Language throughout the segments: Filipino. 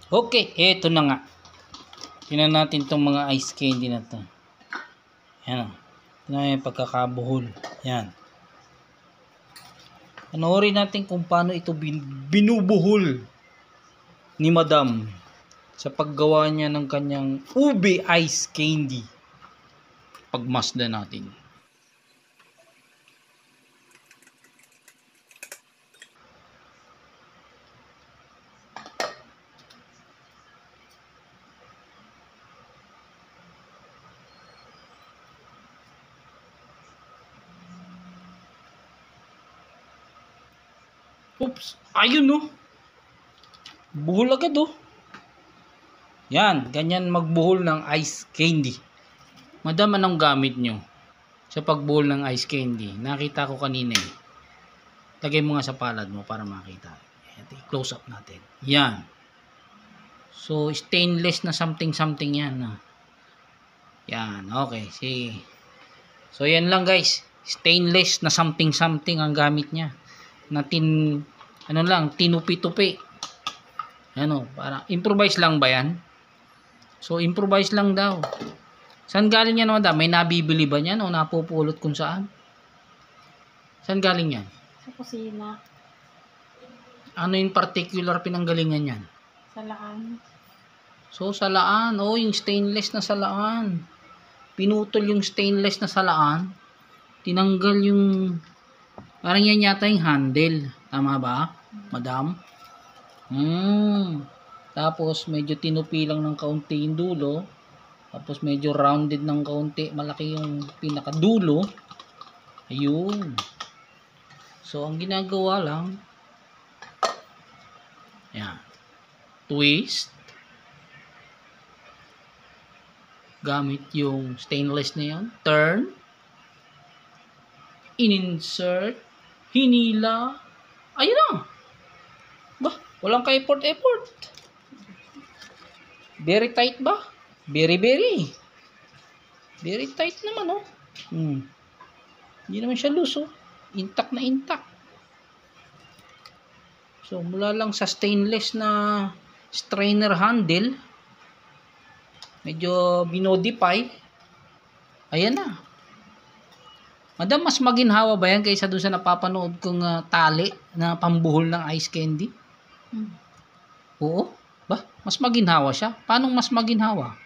Okay, eto na nga. Tingnan natin tong mga ice candy na to. Yan o. Tingnan yung pagkakabuhol. Yan. Panoorin natin kung paano ito binubuhol ni Madam sa paggawa niya ng kanyang ube ice candy. Pagmasdan natin. Oops, ayun no. Buhol agad oh. Yan, ganyan magbuhol ng ice candy. Madam, anong gamit nyo sa pagbuhol ng ice candy? Nakita ko kanina eh. Lagay mo nga sa palad mo para makita. I-close up natin. Yan. So, stainless na something yan. Yan, okay. See. So, yan lang guys. Stainless na something ang gamit niya. Na tinupi-tupi. Ano, para improvise lang ba yan? So, improvise lang daw. Saan galing yan, Madam? May nabibili ba yan o napupulot kung saan? Saan galing yan? Sa kusina. Ano yung particular pinanggalingan yan? Salaan. So, salaan. Oh, yung stainless na salaan. Pinutol yung stainless na salaan. Tinanggal yung parang yan yata yung handle. Tama ba, Madam? Tapos, medyo tinupi lang ng kaunti yung dulo. Tapos, medyo rounded ng kaunti. Malaki yung pinakadulo. Ayun. So, ang ginagawa lang, yan. Twist. Gamit yung stainless na yan. Turn. In-insert. Hinila. Ayun na. Bah, walang ka-effort. Very tight ba? Very tight naman oh. Hindi naman siya loose oh. Intact na intact. So, mula lang sa stainless na strainer handle, medyo binodify. Ayan na. Madam, mas maginhawa ba yan kaysa doon sa napapanood kong tali na pambuhol ng ice candy? Oo. Ba? Mas maginhawa siya? Paano mas maginhawa?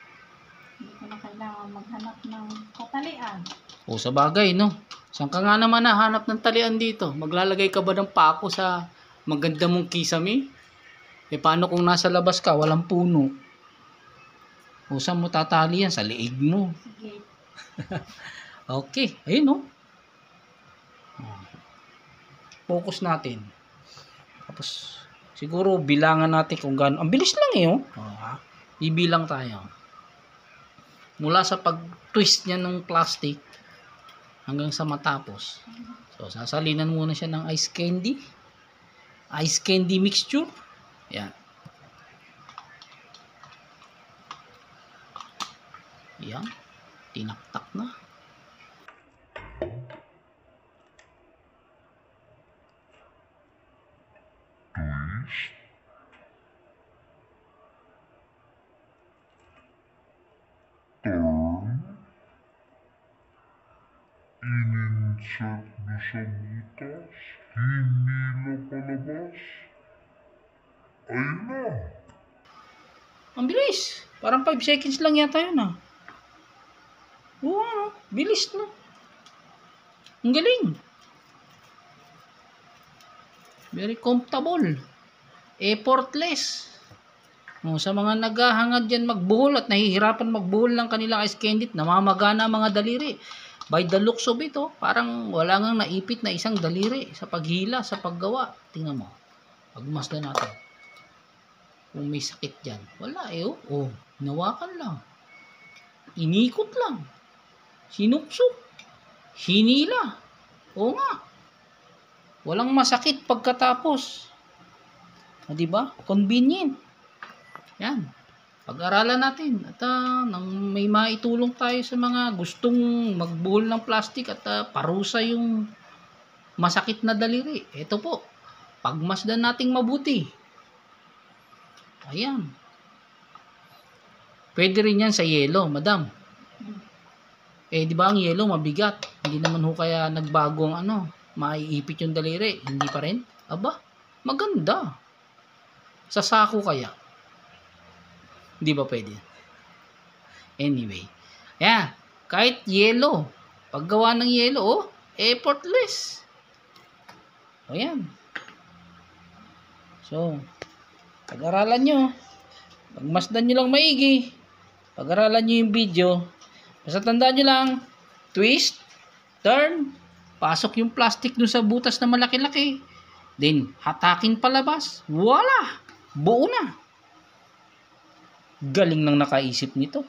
Hindi ko na kailangan maghanap ng katalian. O, sa bagay, no? Saan ka nga naman nahanap ng talian dito? Maglalagay ka ba ng pako sa maganda mong kisame? Paano kung nasa labas ka, walang puno? O, saan mo tatali yan? Sa liig mo. Sige. Okay. Ayun, no? Focus natin. Tapos, siguro bilangan natin kung gaano. Ang bilis lang eh, oh. Ibilang tayo. Mula sa pag-twist niya ng plastic hanggang sa matapos. So, sasalinan muna siya ng ice candy. Ice candy mixture. Yan. Yan. Tinaktak na. Twist. Turn. In-insert na sa butas. Hinila palabas. Ayun na. Ang bilis. Parang 5 seconds lang yata yun ah. Oo, ano? Bilis no. Ang galing. Very comfortable. Effortless. Sa mga naghahangad dyan magbuhol at nahihirapan magbuhol ng kanilang ice candy, namamagana ang mga daliri. By the looks of it, parang wala nang naipit na isang daliri sa paghila, sa paggawa. Tingnan mo. Pagmasdan natin. Kung may sakit dyan. Wala eh. Hinawakan lang. Inikot lang. Sinupsop. Hinila. Oo nga. Walang masakit pagkatapos. Diba? Convenient. Yan. Pag-aralan natin. At nang may maitulong tayo sa mga gustong magbuhol ng plastic at parusa yung masakit na daliri. Ito po. Pagmasdan nating mabuti. Ayan. Pwede rin yan sa yelo, madam. Eh, di ba ang yelo mabigat? Hindi naman ho kaya nagbago ang ano, maiipit yung daliri. Hindi pa rin? Aba, maganda. Sa sako kaya? Hindi ba pwede? Anyway. Ayan, kahit yelo. Paggawa ng yelo, oh, effortless. O yan. So, pag-aralan nyo. Pagmasdan nyo lang maigi. Pag-aralan nyo yung video. Basta tandaan nyo lang, twist, turn, pasok yung plastic dun sa butas na malaki-laki. Then, hatakin palabas. Voila! Buo na. Galing nang nakaisip nito.